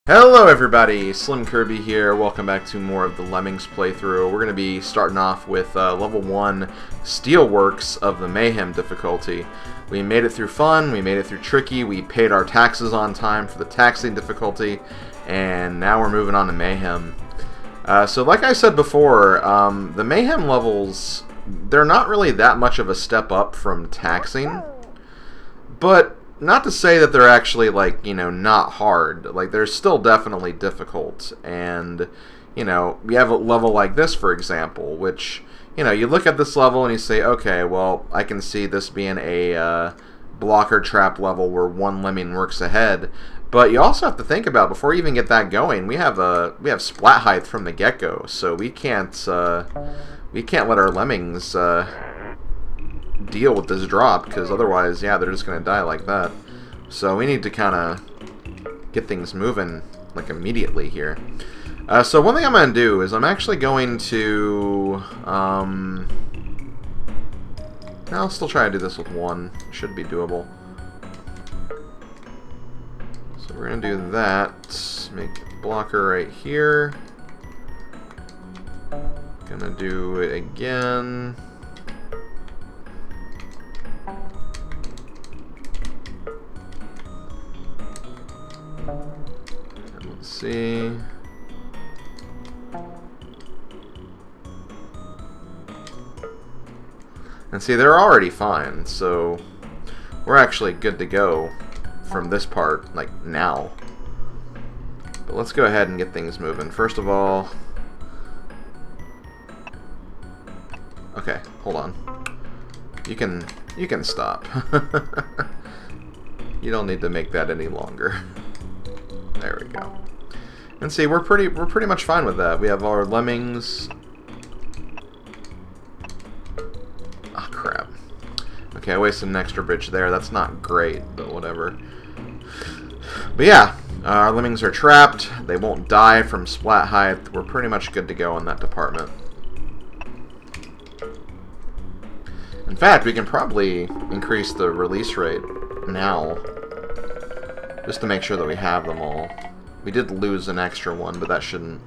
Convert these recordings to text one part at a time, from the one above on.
Hello everybody, SlimKirby here. Welcome back to more of the Lemmings playthrough. We're going to be starting off with level 1 Steelworks of the Mayhem difficulty. We made it through fun, we made it through tricky, we paid our taxes on time for the taxing difficulty, and now we're moving on to Mayhem. So like I said before, the Mayhem levels, they're not really that much of a step up from taxing, but not to say that they're actually, like, you know, not hard. Like, they're still definitely difficult. And, you know, we have a level like this, for example, which, you know, you look at this level and you say, okay, well, I can see this being a blocker trap level where one lemming works ahead. But you also have to think about, before you even get that going, we have splat height from the get-go, so we can't let our lemmings deal with this drop, because otherwise, yeah, they're just going to die like that. So we need to kind of get things moving, like, immediately here. So one thing I'm going to do is I'm actually going to... I'll still try to do this with one. It should be doable. So we're going to do that. Make a blocker right here. Gonna do it again. See. And see, they're already fine, so we're actually good to go from this part, like, now. But let's go ahead and get things moving. First of all... Okay, hold on. You can stop. You don't need to make that any longer. There we go. And see, we're pretty much fine with that. We have our lemmings. Ah, crap. Okay, I wasted an extra bridge there. That's not great, but whatever. But yeah, our lemmings are trapped. They won't die from splat height. We're pretty much good to go in that department. In fact, we can probably increase the release rate now, just to make sure that we have them all. We did lose an extra one, but that shouldn't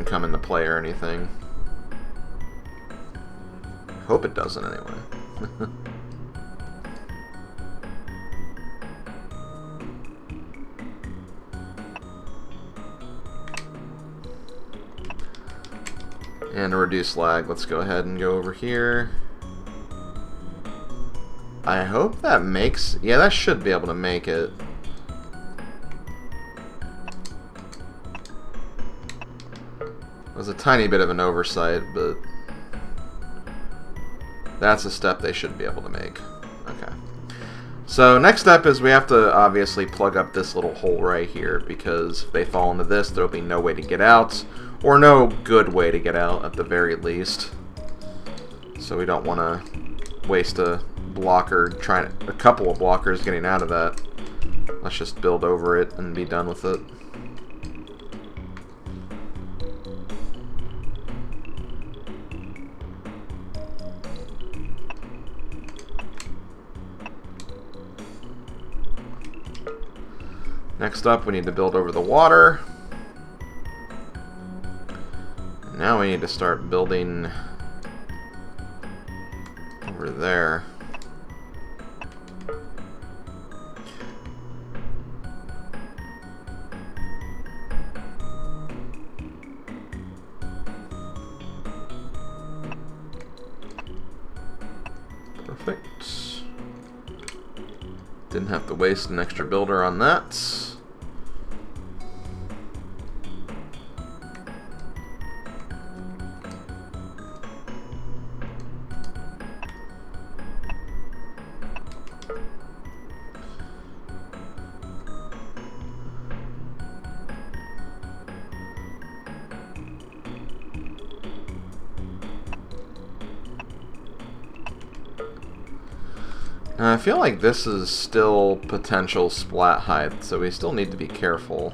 come into play or anything. Hope it doesn't anyway. And to reduce lag, let's go ahead and go over here. I hope that makes... Yeah, that should be able to make it. It was a tiny bit of an oversight, but that's a step they should be able to make. Okay. So next step is we have to obviously plug up this little hole right here, because if they fall into this, there'll be no way to get out, or no good way to get out at the very least. So we don't want to waste a couple of blockers getting out of that. Let's just build over it and be done with it. Next up, we need to build over the water. Now we need to start building over there. Perfect. Didn't have to waste an extra builder on that. I feel like this is still potential splat height, so we still need to be careful.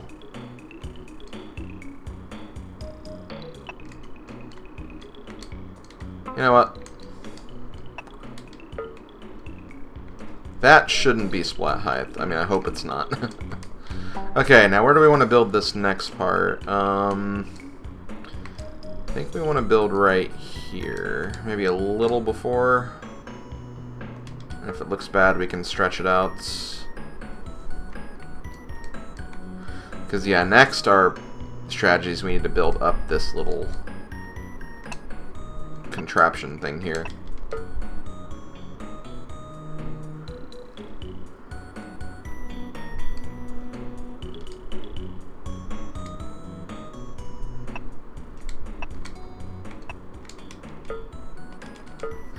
You know what? That shouldn't be splat height. I mean, I hope it's not. Okay, now where do we want to build this next part? I think we want to build right here. Maybe a little before. And if it looks bad, we can stretch it out. Because, yeah, next our strategies, we need to build up this little contraption thing here.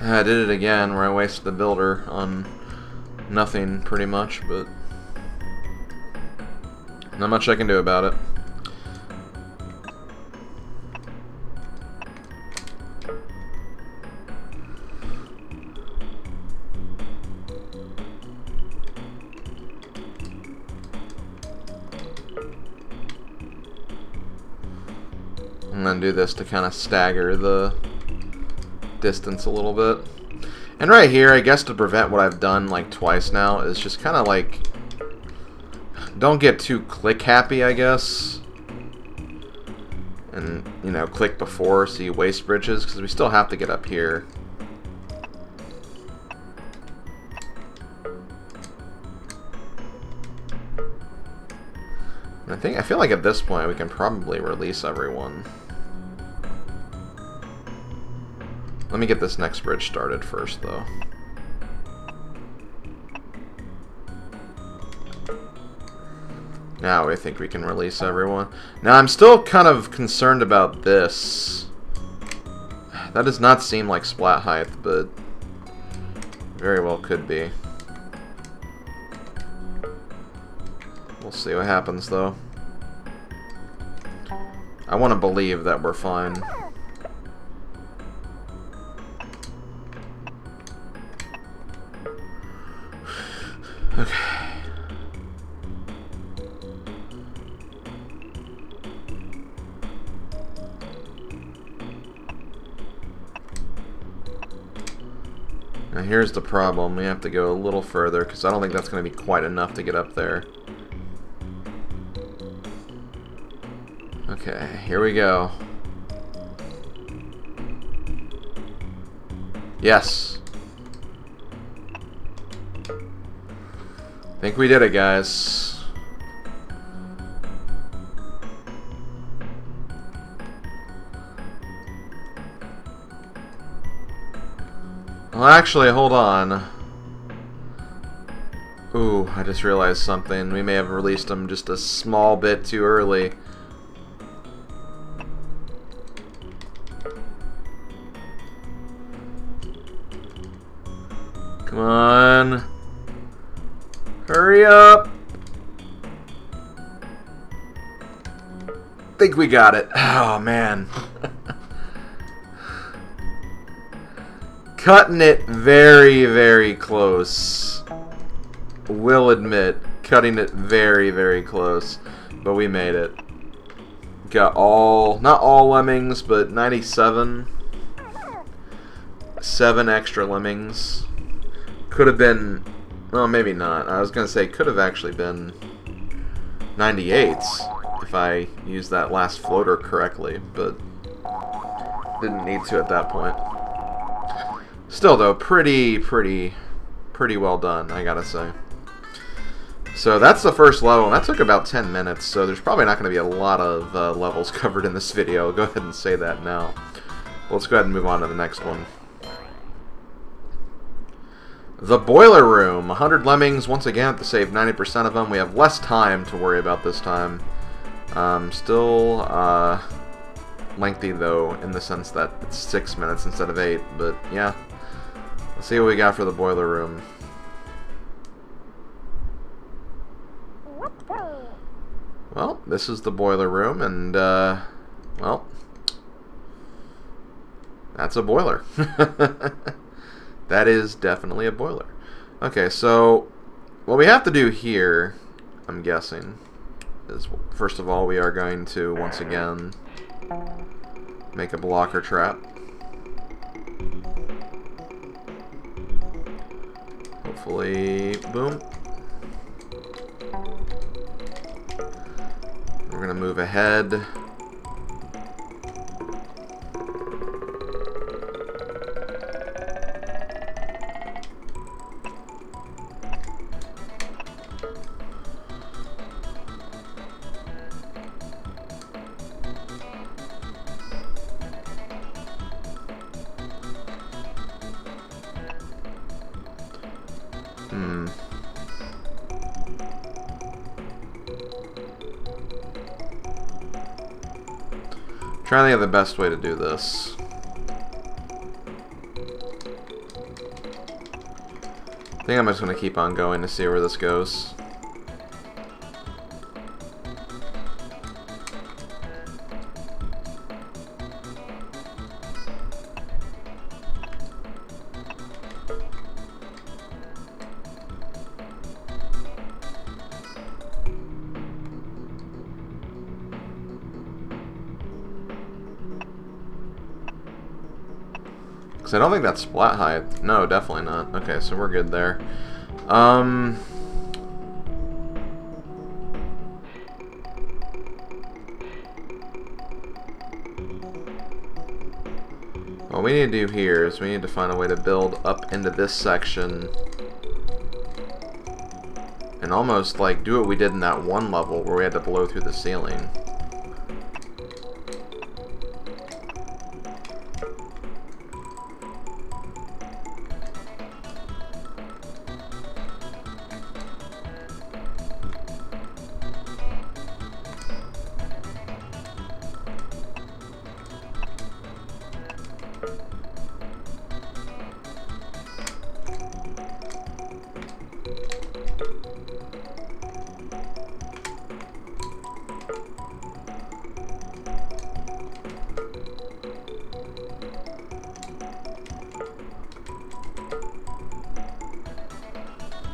I did it again, where I wasted the builder on nothing, pretty much, but not much I can do about it. I'm gonna do this to kind of stagger the distance a little bit. And right here, I guess to prevent what I've done like twice now, is just kind of like, don't get too click happy, I guess. And, you know, click before so you waste bridges, because we still have to get up here. And I feel like at this point we can probably release everyone. Let me get this next bridge started first, though. Now I think we can release everyone. Now I'm still kind of concerned about this. That does not seem like splat height, but very well could be. We'll see what happens, though. I want to believe that we're fine. Okay. Now here's the problem. We have to go a little further because I don't think that's going to be quite enough to get up there. Okay, here we go. Yes. I think we did it, guys. Well, actually, hold on. Ooh, I just realized something. We may have released them just a small bit too early. Come on. Hurry up. Think we got it. Oh, man. Cutting it very, very close. Will admit, cutting it very, very close. But we made it. Got all, not all lemmings, but 97. 7 extra lemmings. Could have been, well, maybe not. I was going to say could have actually been 98s if I used that last floater correctly, but didn't need to at that point. Still, though, pretty well done, I gotta say. So that's the first level, and that took about 10 minutes, so there's probably not going to be a lot of levels covered in this video. I'll go ahead and say that now. Let's go ahead and move on to the next one. The Boiler Room. 100 lemmings. Once again, have to save 90% of them. We have less time to worry about this time. Still lengthy, though, in the sense that it's 6 minutes instead of 8. But, yeah. Let's see what we got for the Boiler Room. Well, this is the Boiler Room, and, well, that's a boiler. That is definitely a boiler. Okay, so what we have to do here, I'm guessing, is first of all we are going to once again make a blocker trap. Hopefully, boom. going to move ahead. Trying to think of the best way to do this. I think I'm just going to keep on going to see where this goes. Because I don't think that's splat height. No, definitely not. Okay, so we're good there. What we need to do here is we need to find a way to build up into this section and almost like do what we did in that one level where we had to blow through the ceiling.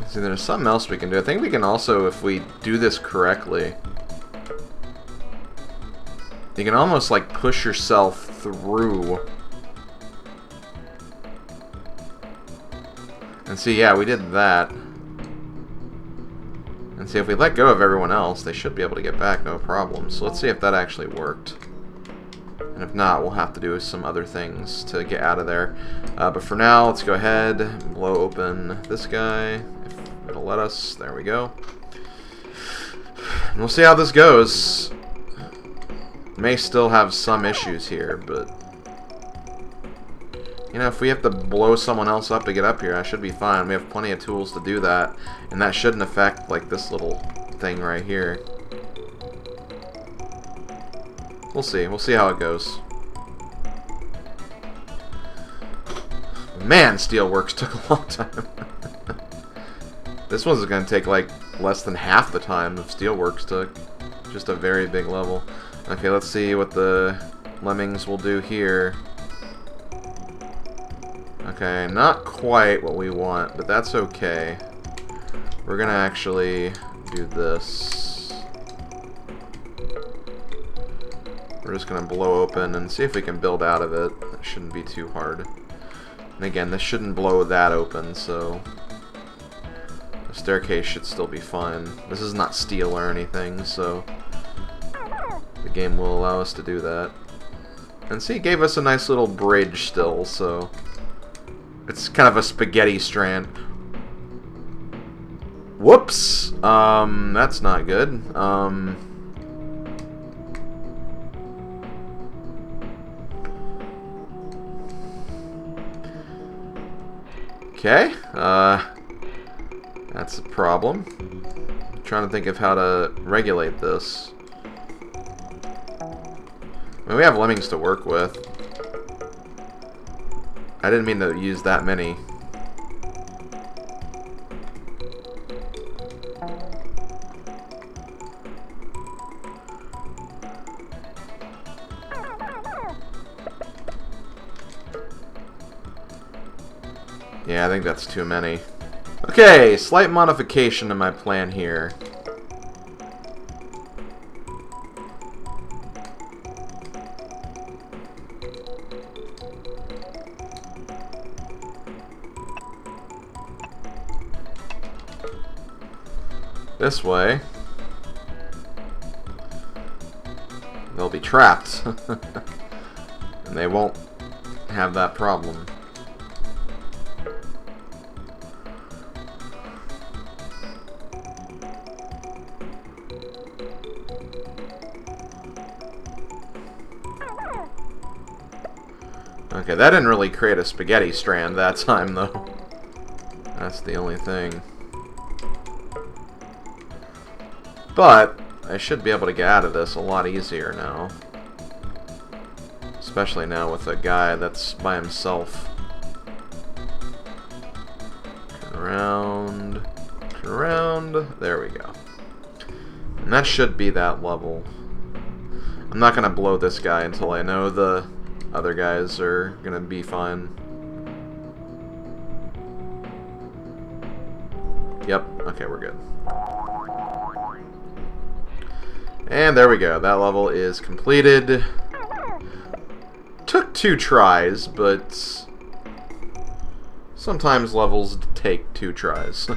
See, there's something else we can do. I think we can also, if we do this correctly, you can almost like push yourself through. And see, yeah, we did that. And see, if we let go of everyone else, they should be able to get back, no problem. So let's see if that actually worked. And if not, we'll have to do some other things to get out of there. But for now, let's go ahead and blow open this guy. It'll let us. There we go. And we'll see how this goes. May still have some issues here, but you know, if we have to blow someone else up to get up here, I should be fine. We have plenty of tools to do that, and that shouldn't affect like this little thing right here. We'll see. We'll see how it goes. Man, Steelworks took a long time. This one's going to take like less than half the time of Steelworks took. Just a very big level. Okay, let's see what the Lemmings will do here. Okay, not quite what we want, but that's okay. We're going to actually do this. We're just going to blow open and see if we can build out of it. That shouldn't be too hard. And again, this shouldn't blow that open, so the staircase should still be fine. This is not steel or anything, so the game will allow us to do that. And see, it gave us a nice little bridge still, so it's kind of a spaghetti strand. Whoops! That's not good. Okay, that's a problem. I'm trying to think of how to regulate this. I mean, we have Lemmings to work with. I didn't mean to use that many. Yeah, I think that's too many. Okay, slight modification to my plan here. This way. they'll be trapped. And they won't have that problem. Okay, that didn't really create a spaghetti strand that time, though. That's the only thing. But I should be able to get out of this a lot easier now. Especially now with a guy that's by himself. Turn around. Turn around. There we go. And that should be that level. I'm not going to blow this guy until I know the other guys are going to be fine. Yep. Okay, we're good. And there we go. That level is completed. Took 2 tries, but sometimes levels take 2 tries.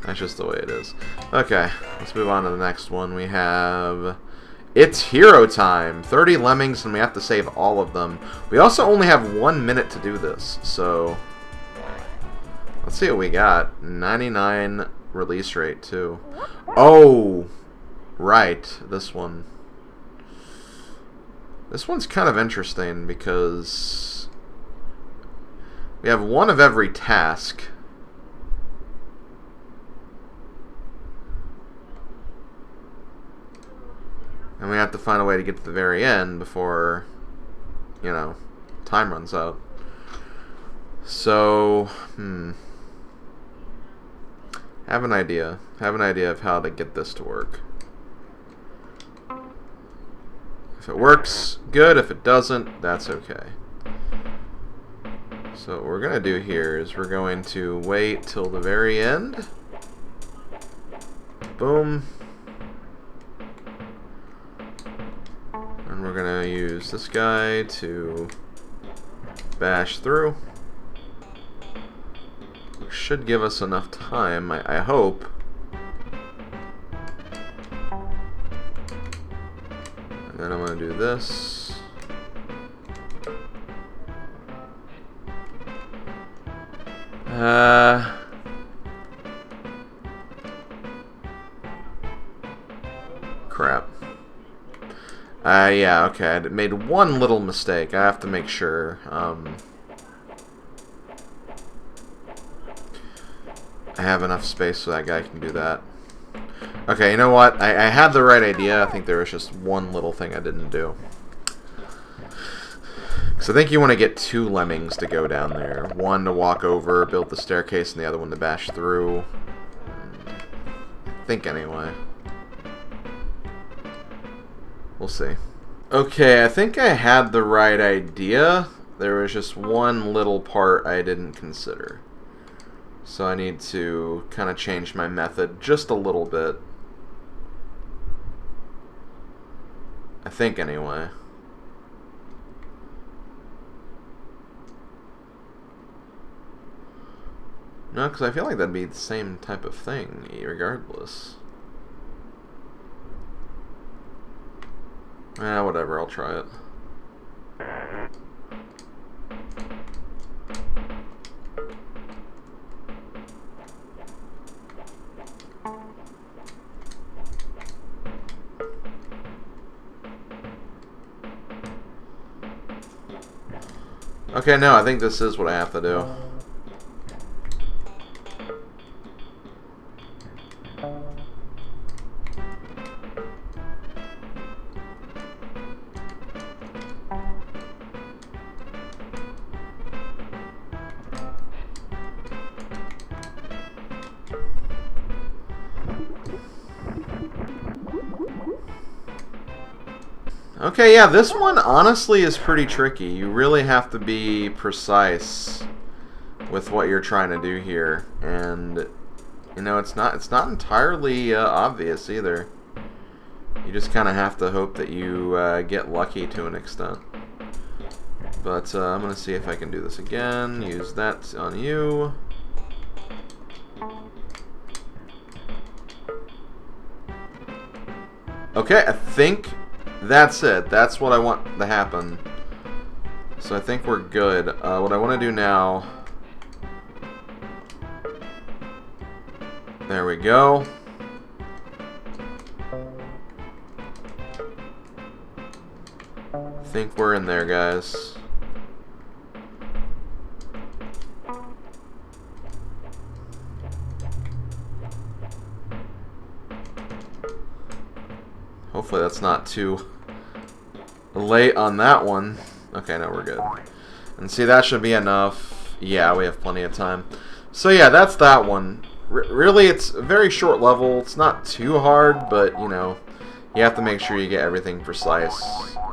That's just the way it is. Okay, let's move on to the next one. We have... It's hero time! 30 lemmings, and we have to save all of them. We also only have 1 minute to do this, so... Let's see what we got. 99 release rate, too. Oh! Right, this one. This one's kind of interesting because... we have 1 of every task. And we have to find a way to get to the very end before, you know, time runs out. So, have an idea. Have an idea of how to get this to work. If it works, good. If it doesn't, that's okay. So what we're going to do here is we're going to wait till the very end. Boom. And we're going to use this guy to bash through. Which should give us enough time, I hope. And then I'm going to do this. Crap. Yeah, okay. I made one little mistake. I have to make sure. I have enough space so that guy can do that. Okay, you know what? I had the right idea. I think there was just one little thing I didn't do. Because I think you want to get 2 lemmings to go down there. One to walk over, build the staircase, and the other one to bash through. I think anyway. We'll see. Okay, I think I had the right idea. There was just one little part I didn't consider. So I need to kind of change my method just a little bit. I think anyway. No, because I feel like that'd be the same type of thing, regardless. Whatever, I'll try it. Okay, no, I think this is what I have to do. Okay, yeah, this one honestly is pretty tricky. You really have to be precise with what you're trying to do here, and you know it's not entirely obvious either. You just kind of have to hope that you get lucky to an extent. But I'm gonna see if I can do this again. Use that on you. Okay, I think That's it. That's what I want to happen. So I think we're good. What I want to do now... There we go. I think we're in there, guys. Hopefully that's not too late on that one. Okay, no, we're good. And see, that should be enough. Yeah, we have plenty of time. So yeah, that's that one. Really, it's a very short level. It's not too hard, but, you know, you have to make sure you get everything precise.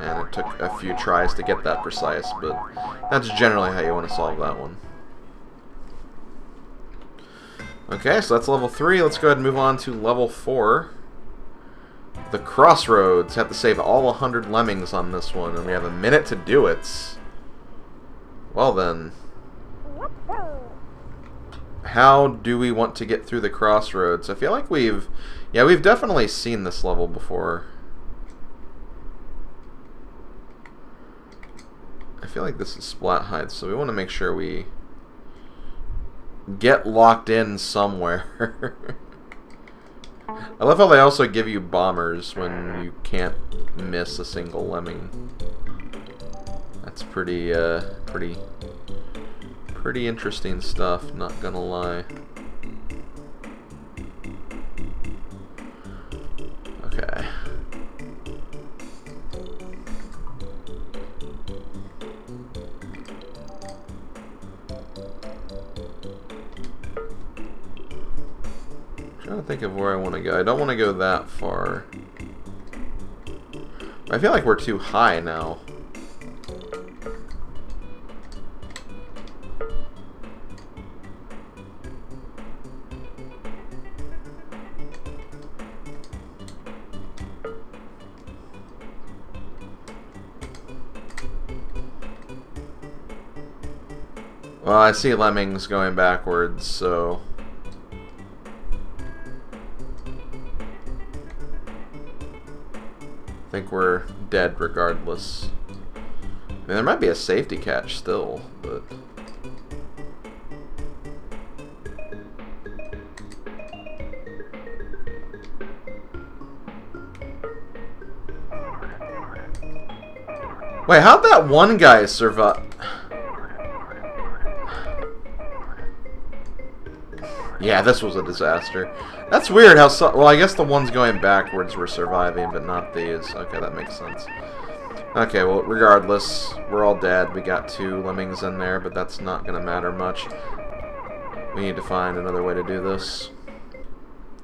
And it took a few tries to get that precise, but that's generally how you want to solve that one. Okay, so that's level 3. Let's go ahead and move on to level 4. The Crossroads. Have to save all 100 lemmings on this one, and we have a minute to do it. Well then. How do we want to get through the Crossroads? I feel like we've definitely seen this level before. I feel like this is Splat Heights, so we want to make sure we get locked in somewhere. I love how they also give you bombers when you can't miss a single lemming. That's pretty interesting stuff, not gonna lie. Okay. Trying to think of where I want to go. I don't want to go that far. I feel like we're too high now. Well, I see lemmings going backwards, so... I think we're dead regardless. I mean, there might be a safety catch still, but... Wait, how'd that one guy survive? Yeah, this was a disaster. That's weird how well, I guess the ones going backwards were surviving, but not these. Okay, that makes sense. Okay, well, regardless, we're all dead. We got 2 lemmings in there, but that's not going to matter much. We need to find another way to do this.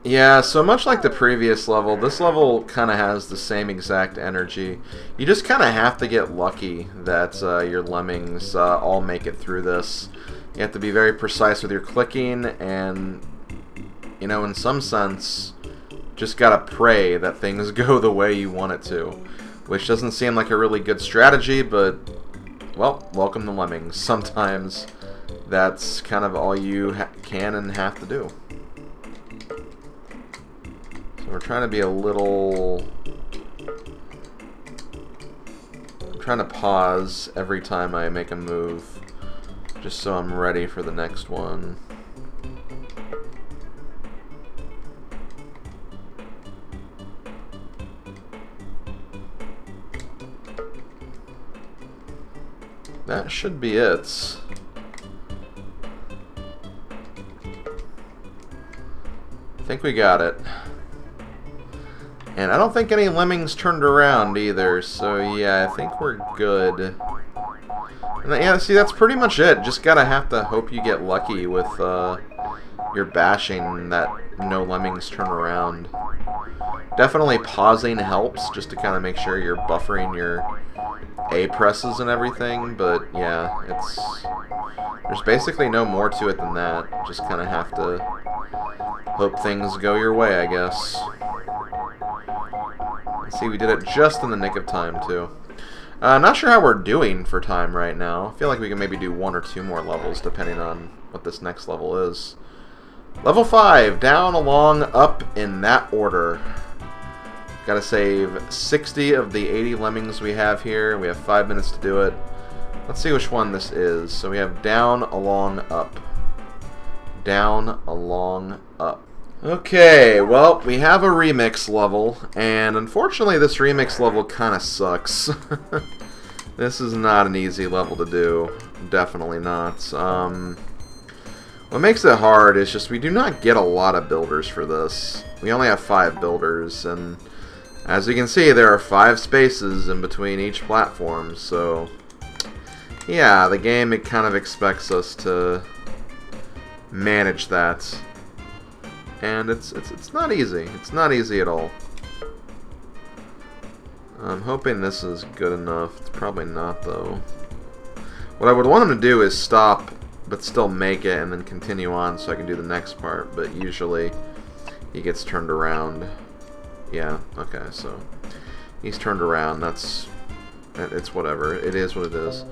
Yeah, so much like the previous level, this level kind of has the same exact energy. You just kind of have to get lucky that your lemmings all make it through this. You have to be very precise with your clicking, and, you know, in some sense, just gotta pray that things go the way you want it to. Which doesn't seem like a really good strategy, but, well, welcome to Lemmings. Sometimes that's kind of all you can and have to do. So we're trying to be a little... I'm trying to pause every time I make a move, just so I'm ready for the next one. That should be it. I think we got it. And I don't think any lemmings turned around either, so yeah, I think we're good. And yeah, see, that's pretty much it. Just gotta have to hope you get lucky with your bashing that no lemmings turn around. Definitely pausing helps, just to kind of make sure you're buffering your A presses and everything, but yeah, there's basically no more to it than that. Just kind of have to hope things go your way, I guess. See, we did it just in the nick of time, too. Not sure how we're doing for time right now. I feel like we can maybe do 1 or 2 more levels, depending on what this next level is. Level 5, down, along, up, in that order. Gotta save 60 of the 80 lemmings we have here. We have 5 minutes to do it. Let's see which one this is. So we have down, along, up. Down, along, up. Okay, well, we have a remix level, and unfortunately this remix level kind of sucks. This is not an easy level to do. Definitely not. What makes it hard is just we do not get a lot of builders for this. We only have 5 builders, and as you can see, there are 5 spaces in between each platform, so yeah, the game, it kind of expects us to manage that. And it's not easy. It's not easy at all. I'm hoping this is good enough. It's probably not, though. What I would want him to do is stop, but still make it, and then continue on so I can do the next part. But usually, he gets turned around. Yeah, okay, so he's turned around. It's whatever. It is what it is.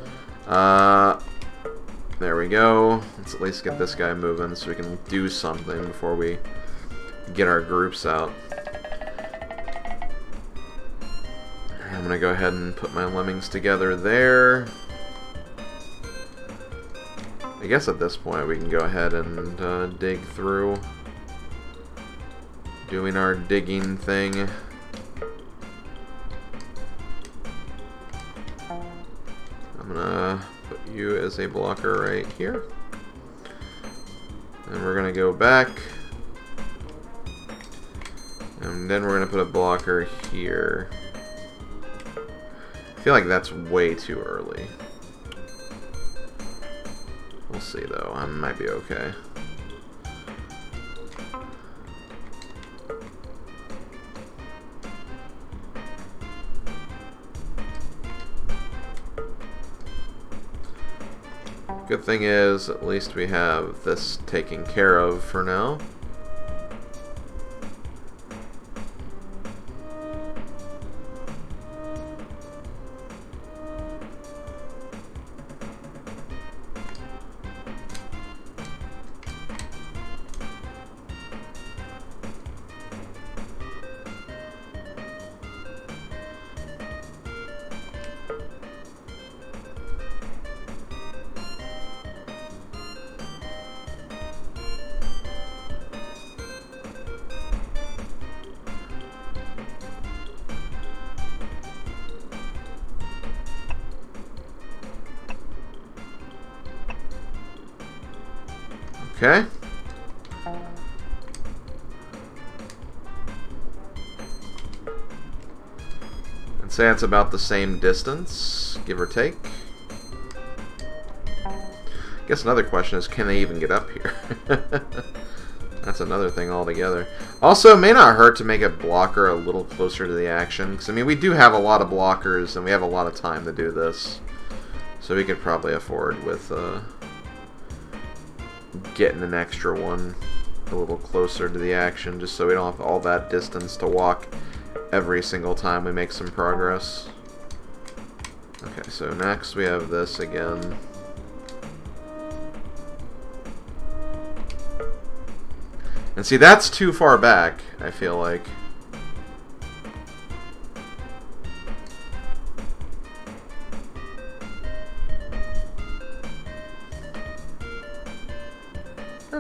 There we go. Let's at least get this guy moving so we can do something before we get our groups out. I'm going to go ahead and put my lemmings together there. I guess at this point we can go ahead and dig through. Doing our digging thing. I'm going to put you as a blocker right here. And we're going to go back. And then we're going to put a blocker here. I feel like that's way too early. We'll see though, I might be okay. Good thing is, at least we have this taken care of for now. Okay. I'd say it's about the same distance, give or take. I guess another question is, can they even get up here? That's another thing altogether. Also, it may not hurt to make a blocker a little closer to the action, because I mean, we do have a lot of blockers, and we have a lot of time to do this. So we could probably afford with getting an extra one a little closer to the action, just so we don't have all that distance to walk every single time we make some progress. Okay, so next we have this again. And see, that's too far back, I feel like.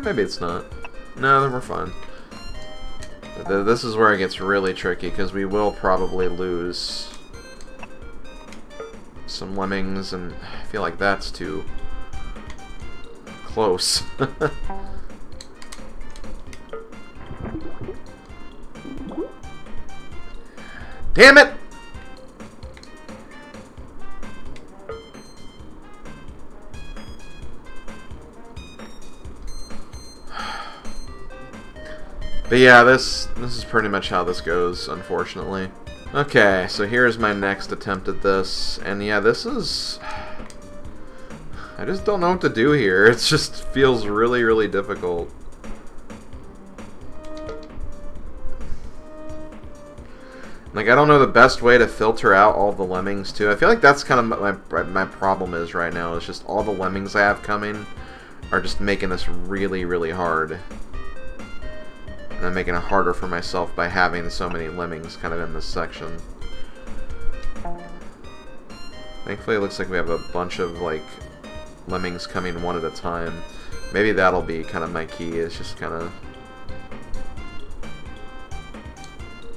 Maybe it's not. No, then we're fine. This is where it gets really tricky, because we will probably lose some lemmings, and I feel like that's too close. Damn it! But yeah, this is pretty much how this goes, unfortunately. Okay, so here's my next attempt at this, and yeah, this is... I just don't know what to do here. It just feels really, really difficult. Like, I don't know the best way to filter out all the lemmings, too. I feel like that's kind of my problem is right now. It's just all the lemmings I have coming are just making this really, really hard. And I'm making it harder for myself by having so many lemmings kind of in this section. Thankfully it looks like we have a bunch of like lemmings coming one at a time. Maybe that'll be kind of my key, is just kind of...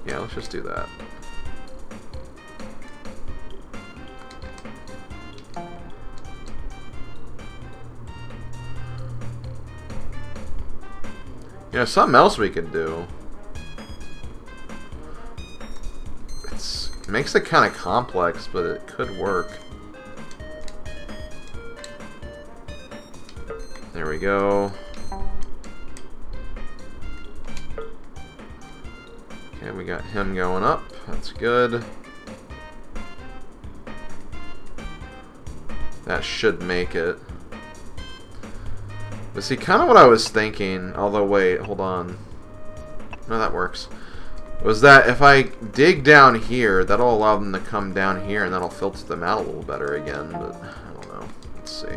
Yeah, let's just do that. You know, something else we could do. It makes it kind of complex, but it could work. There we go. Okay, we got him going up. That's good. That should make it. But see, kind of what I was thinking, although wait, hold on. No, that works. Was that if I dig down here, that'll allow them to come down here and that'll filter them out a little better again, but I don't know. Let's see.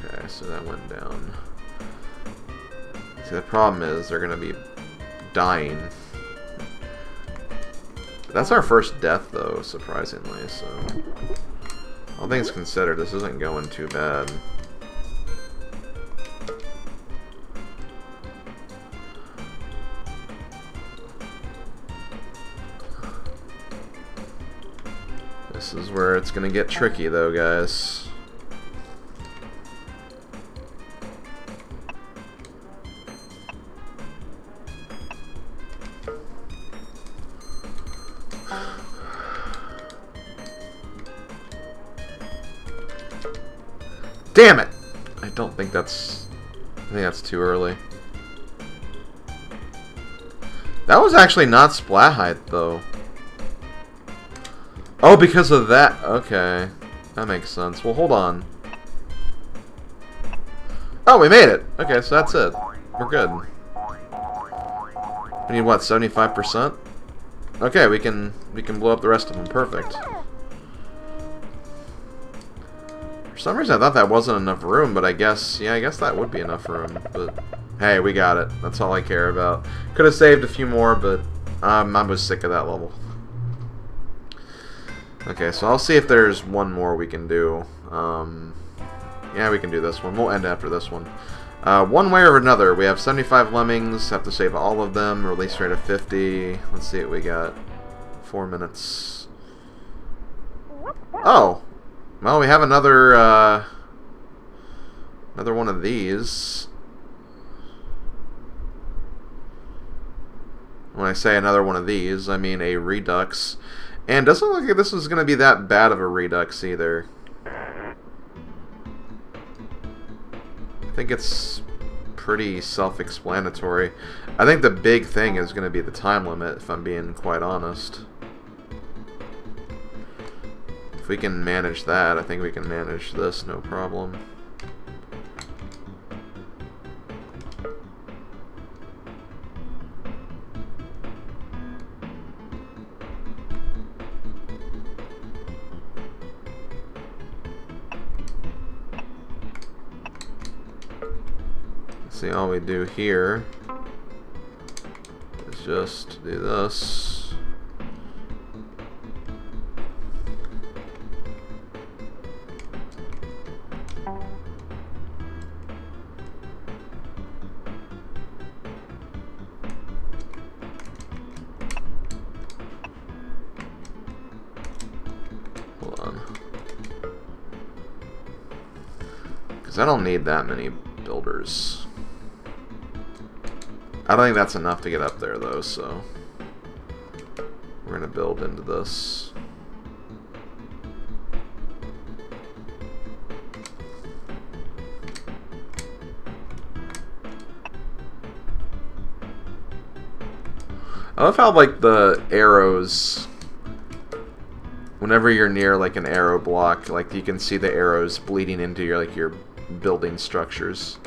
Okay, so that went down. See, the problem is they're going to be dying. That's our first death, though, surprisingly, so... All things considered, this isn't going too bad. This is where it's gonna get tricky, though, guys. Damn it! I don't think that's... I think that's too early. That was actually not splat height, though. Oh, because of that. Okay. That makes sense. Well, hold on. Oh, we made it! Okay, so that's it. We're good. We need, what, 75%? Okay, we can blow up the rest of them. Perfect. For some reason I thought that wasn't enough room, but I guess, yeah, I guess that would be enough room. But hey, we got it. That's all I care about. Could have saved a few more, but I was sick of that level. Okay, so I'll see if there's one more we can do. Yeah, we can do this one. We'll end after this one. One way or another, we have 75 lemmings. Have to save all of them. Release rate of 50. Let's see what we got. 4 minutes. Oh! Well, we have another one of these. When I say another one of these, I mean a Redux. And doesn't look like this is going to be that bad of a Redux either. I think it's pretty self-explanatory. I think the big thing is going to be the time limit, if I'm being quite honest. If we can manage that, I think we can manage this, no problem. See, all we do here is just do this. Hold on. Because I don't need that many builders. I don't think that's enough to get up there, though, so we're going to build into this. I love how, like, the arrows, whenever you're near, like, an arrow block, like, you can see the arrows bleeding into your, like, your building structures.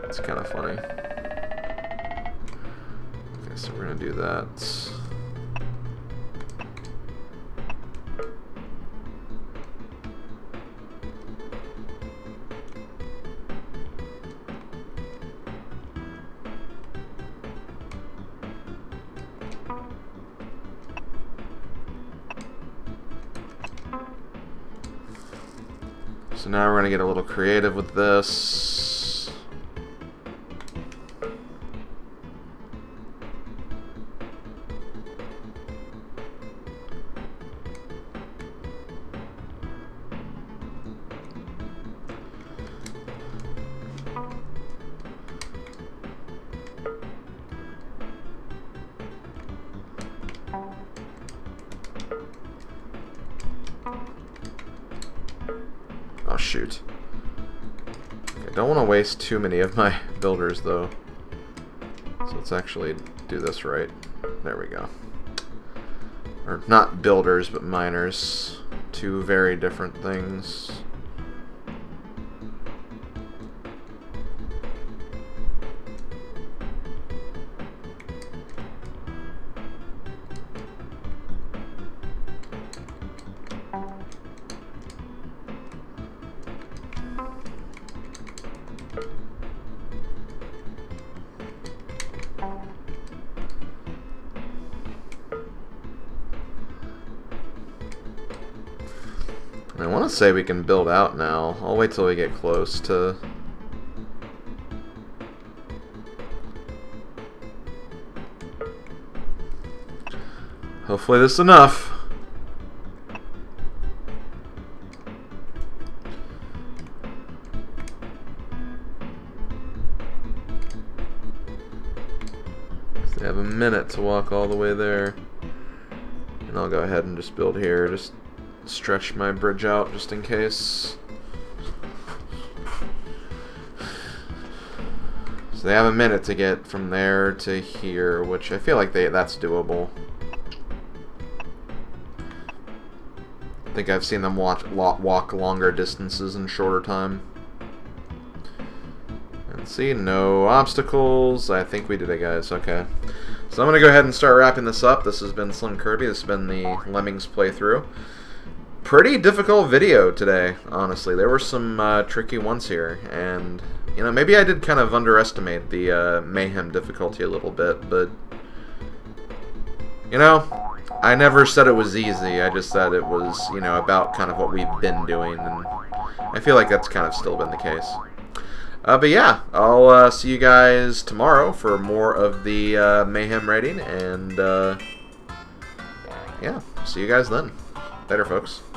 It's kind of funny. So we're going to do that. So now we're going to get a little creative with this. Oh, shoot. I don't want to waste too many of my builders, though. So let's actually do this right. There we go. Or not builders, but miners. Two very different things. I want to say we can build out now. I'll wait till we get close to... Hopefully this is enough. They have a minute to walk all the way there. And I'll go ahead and just build here. Just stretch my bridge out just in case. So they have a minute to get from there to here, which I feel like that's doable. I think I've seen them walk longer distances in shorter time. And see, no obstacles. I think we did it, guys. Okay. So I'm going to go ahead and start wrapping this up. This has been SlimKirby. This has been the Lemmings playthrough. Pretty difficult video today, honestly. There were some tricky ones here, and you know, maybe I did kind of underestimate the Mayhem difficulty a little bit, but you know, I never said it was easy. I just said it was, you know, about kind of what we've been doing, and I feel like that's kind of still been the case. But yeah, I'll see you guys tomorrow for more of the Mayhem rating, and yeah, see you guys then. Later, folks.